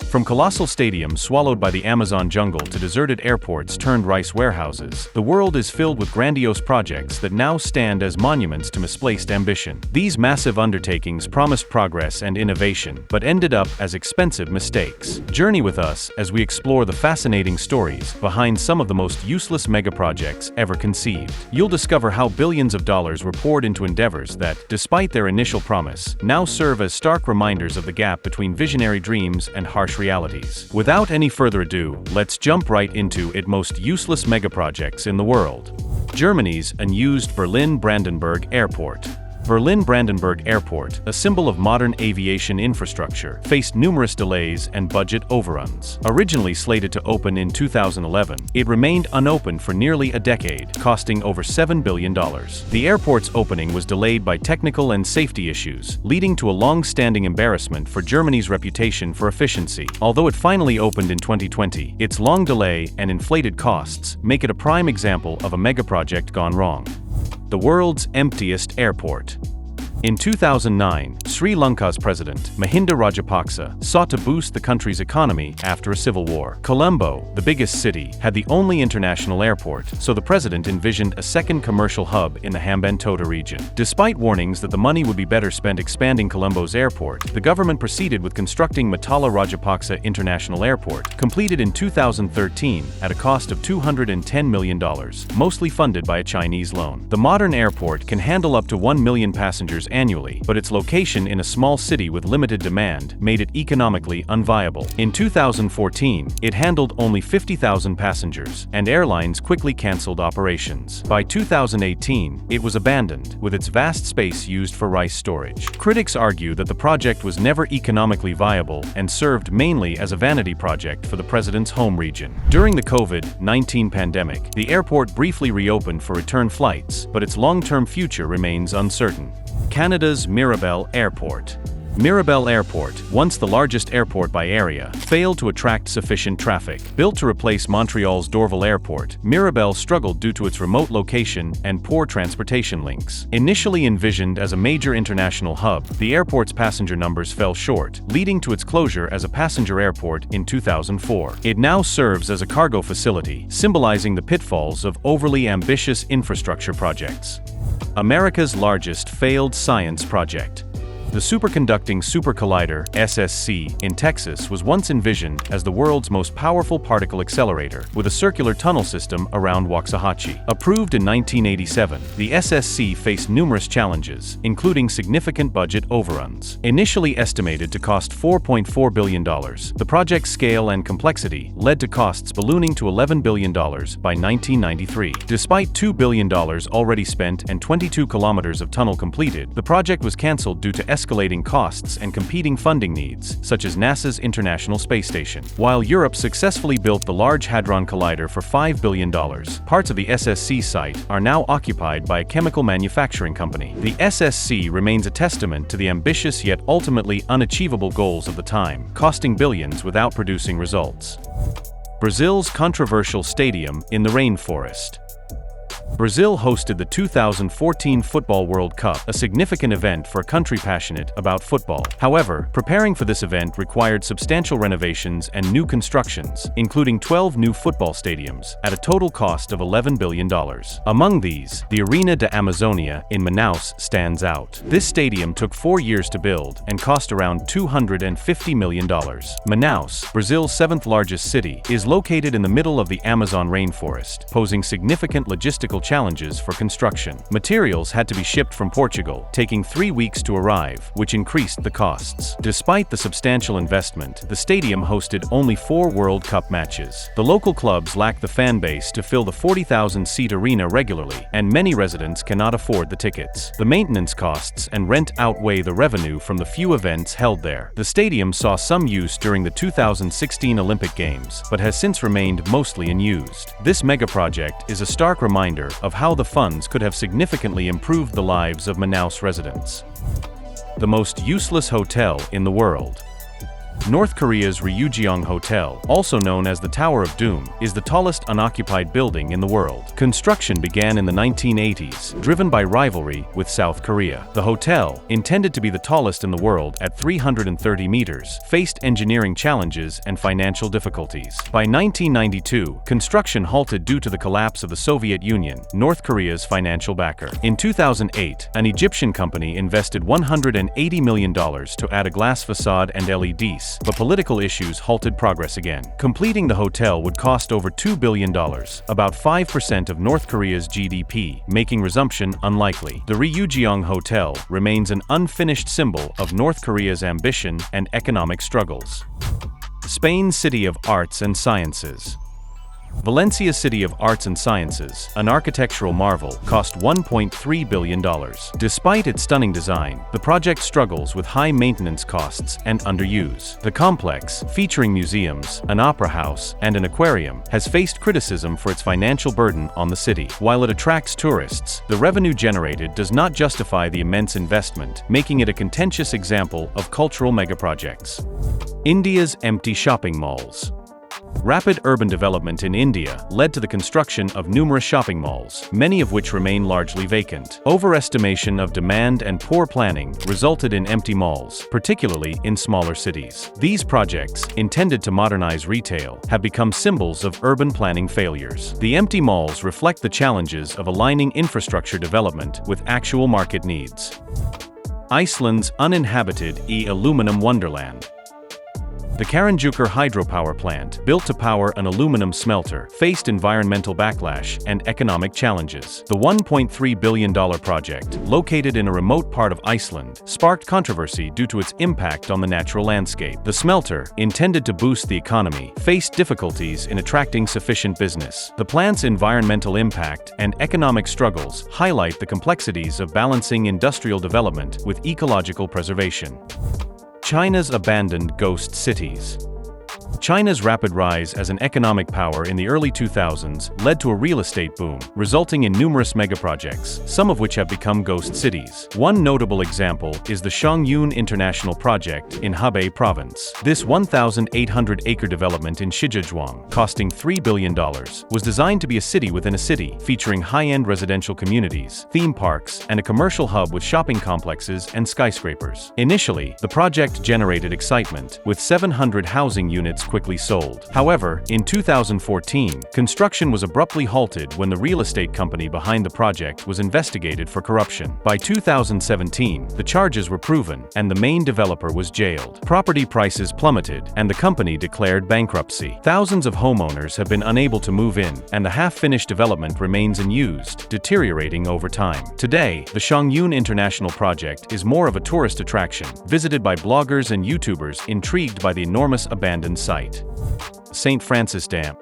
From colossal stadiums swallowed by the Amazon jungle to deserted airports turned rice warehouses, the world is filled with grandiose projects that now stand as monuments to misplaced ambition. These massive undertakings promised progress and innovation, but ended up as expensive mistakes. Journey with us as we explore the fascinating stories behind some of the most useless megaprojects ever conceived. You'll discover how billions of dollars were poured into endeavors that, despite their initial promise, now serve as stark reminders of the gap between visionary dreams and harsh realities. Without any further ado, let's jump right into its most useless megaprojects in the world. Germany's unused Berlin-Brandenburg Airport. Berlin-Brandenburg Airport, a symbol of modern aviation infrastructure, faced numerous delays and budget overruns. Originally slated to open in 2011, it remained unopened for nearly a decade, costing over $7 billion. The airport's opening was delayed by technical and safety issues, leading to a long-standing embarrassment for Germany's reputation for efficiency. Although it finally opened in 2020, its long delay and inflated costs make it a prime example of a megaproject gone wrong. The world's emptiest airport. In 2009, Sri Lanka's president, Mahinda Rajapaksa, sought to boost the country's economy after a civil war. Colombo, the biggest city, had the only international airport, so the president envisioned a second commercial hub in the Hambantota region. Despite warnings that the money would be better spent expanding Colombo's airport, the government proceeded with constructing Matala Rajapaksa International Airport, completed in 2013 at a cost of $210 million, mostly funded by a Chinese loan. The modern airport can handle up to 1 million passengers annually, but its location in a small city with limited demand made it economically unviable. In 2014, it handled only 50,000 passengers, and airlines quickly canceled operations. By 2018, it was abandoned, with its vast space used for rice storage. Critics argue that the project was never economically viable and served mainly as a vanity project for the president's home region. During the COVID-19 pandemic, the airport briefly reopened for return flights, but its long-term future remains uncertain. Canada's Mirabel Airport. Mirabel Airport, once the largest airport by area, failed to attract sufficient traffic. Built to replace Montreal's Dorval Airport, Mirabel struggled due to its remote location and poor transportation links. Initially envisioned as a major international hub, the airport's passenger numbers fell short, leading to its closure as a passenger airport in 2004. It now serves as a cargo facility, symbolizing the pitfalls of overly ambitious infrastructure projects. America's largest failed science project. The Superconducting Super Collider, SSC, in Texas was once envisioned as the world's most powerful particle accelerator, with a circular tunnel system around Waxahachie. Approved in 1987, the SSC faced numerous challenges, including significant budget overruns. Initially estimated to cost $4.4 billion, the project's scale and complexity led to costs ballooning to $11 billion by 1993. Despite $2 billion already spent and 22 kilometers of tunnel completed, the project was cancelled due to escalating costs and competing funding needs, such as NASA's International Space Station. While Europe successfully built the Large Hadron Collider for $5 billion, parts of the SSC site are now occupied by a chemical manufacturing company. The SSC remains a testament to the ambitious yet ultimately unachievable goals of the time, costing billions without producing results. Brazil's controversial stadium in the rainforest. Brazil hosted the 2014 Football World Cup, a significant event for a country passionate about football. However, preparing for this event required substantial renovations and new constructions, including 12 new football stadiums, at a total cost of $11 billion. Among these, the Arena da Amazônia in Manaus stands out. This stadium took 4 years to build and cost around $250 million. Manaus, Brazil's seventh largest city, is located in the middle of the Amazon rainforest, posing significant logistical challenges for construction. Materials had to be shipped from Portugal, taking 3 weeks to arrive, which increased the costs. Despite the substantial investment, the stadium hosted only 4 World Cup matches. The local clubs lack the fan base to fill the 40,000-seat arena regularly, and many residents cannot afford the tickets. The maintenance costs and rent outweigh the revenue from the few events held there. The stadium saw some use during the 2016 Olympic Games, but has since remained mostly unused. This megaproject is a stark reminder of how the funds could have significantly improved the lives of Manaus residents. The most useless hotel in the world. North Korea's Ryug Hotel, also known as the Tower of Doom, is the tallest unoccupied building in the world. Construction began in the 1980s, driven by rivalry with South Korea. The hotel, intended to be the tallest in the world at 330 meters, faced engineering challenges and financial difficulties. By 1992, construction halted due to the collapse of the Soviet Union, North Korea's financial backer. In 2008, an Egyptian company invested $180 million to add a glass facade and LEDs, but political issues halted progress again. Completing the hotel would cost over $2 billion, about 5% of North Korea's GDP, making resumption unlikely. The Ryug Hotel remains an unfinished symbol of North Korea's ambition and economic struggles. Spain's City of Arts and Sciences. Valencia's City of Arts and Sciences, an architectural marvel, cost $1.3 billion. Despite its stunning design, the project struggles with high maintenance costs and underuse. The complex, featuring museums, an opera house, and an aquarium, has faced criticism for its financial burden on the city. While it attracts tourists, the revenue generated does not justify the immense investment, making it a contentious example of cultural megaprojects. India's empty shopping malls. Rapid urban development in India led to the construction of numerous shopping malls, many of which remain largely vacant. Overestimation of demand and poor planning resulted in empty malls, particularly in smaller cities. These projects, intended to modernize retail, have become symbols of urban planning failures. The empty malls reflect the challenges of aligning infrastructure development with actual market needs. Iceland's uninhabited aluminum wonderland. The Karinjúkur hydropower plant, built to power an aluminum smelter, faced environmental backlash and economic challenges. The $1.3 billion project, located in a remote part of Iceland, sparked controversy due to its impact on the natural landscape. The smelter, intended to boost the economy, faced difficulties in attracting sufficient business. The plant's environmental impact and economic struggles highlight the complexities of balancing industrial development with ecological preservation. China's abandoned ghost cities. China's rapid rise as an economic power in the early 2000s led to a real estate boom, resulting in numerous megaprojects, some of which have become ghost cities. One notable example is the Shangyun International Project in Hebei Province. This 1,800-acre development in Shijiazhuang, costing $3 billion, was designed to be a city within a city, featuring high-end residential communities, theme parks, and a commercial hub with shopping complexes and skyscrapers. Initially, the project generated excitement, with 700 housing units quickly sold. However, in 2014, construction was abruptly halted when the real estate company behind the project was investigated for corruption. By 2017, the charges were proven, and the main developer was jailed. Property prices plummeted, and the company declared bankruptcy. Thousands of homeowners have been unable to move in, and the half-finished development remains unused, deteriorating over time. Today, the Shangyun International Project is more of a tourist attraction, visited by bloggers and YouTubers intrigued by the enormous abandoned site. St. Francis Dam.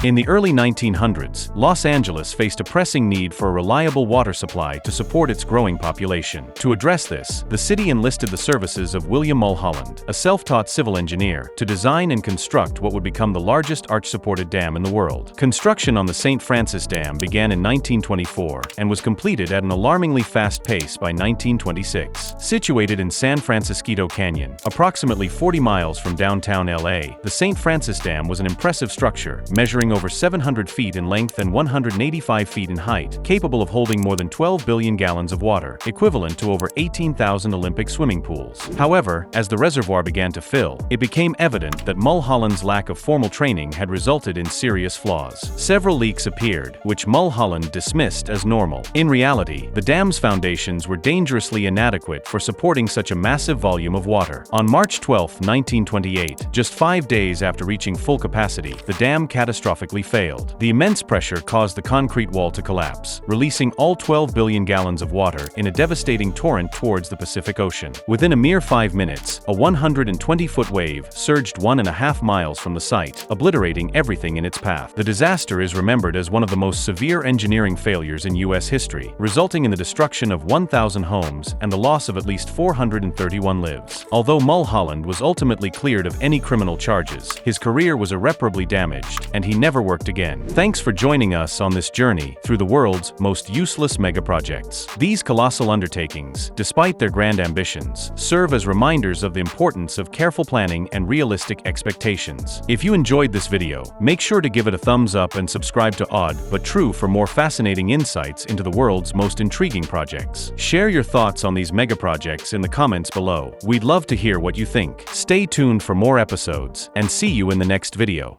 In the early 1900s, Los Angeles faced a pressing need for a reliable water supply to support its growing population. To address this, the city enlisted the services of William Mulholland, a self-taught civil engineer, to design and construct what would become the largest arch-supported dam in the world. Construction on the St. Francis Dam began in 1924 and was completed at an alarmingly fast pace by 1926. Situated in San Francisco Canyon, approximately 40 miles from downtown LA, the St. Francis Dam was an impressive structure, measuring over 700 feet in length and 185 feet in height, capable of holding more than 12 billion gallons of water, equivalent to over 18,000 Olympic swimming pools. However, as the reservoir began to fill, it became evident that Mulholland's lack of formal training had resulted in serious flaws. Several leaks appeared, which Mulholland dismissed as normal. In reality, the dam's foundations were dangerously inadequate for supporting such a massive volume of water. On March 12, 1928, just 5 days after reaching full capacity, the dam catastrophically failed. The immense pressure caused the concrete wall to collapse, releasing all 12 billion gallons of water in a devastating torrent towards the Pacific Ocean. Within a mere 5 minutes, a 120-foot wave surged 1.5 miles from the site, obliterating everything in its path. The disaster is remembered as one of the most severe engineering failures in U.S. history, resulting in the destruction of 1,000 homes and the loss of at least 431 lives. Although Mulholland was ultimately cleared of any criminal charges, his career was irreparably damaged, and he never never worked again. Thanks for joining us on this journey through the world's most useless megaprojects. These colossal undertakings, despite their grand ambitions, serve as reminders of the importance of careful planning and realistic expectations. If you enjoyed this video, make sure to give it a thumbs up and subscribe to Odd But True for more fascinating insights into the world's most intriguing projects. Share your thoughts on these megaprojects in the comments below. We'd love to hear what you think. Stay tuned for more episodes, and see you in the next video.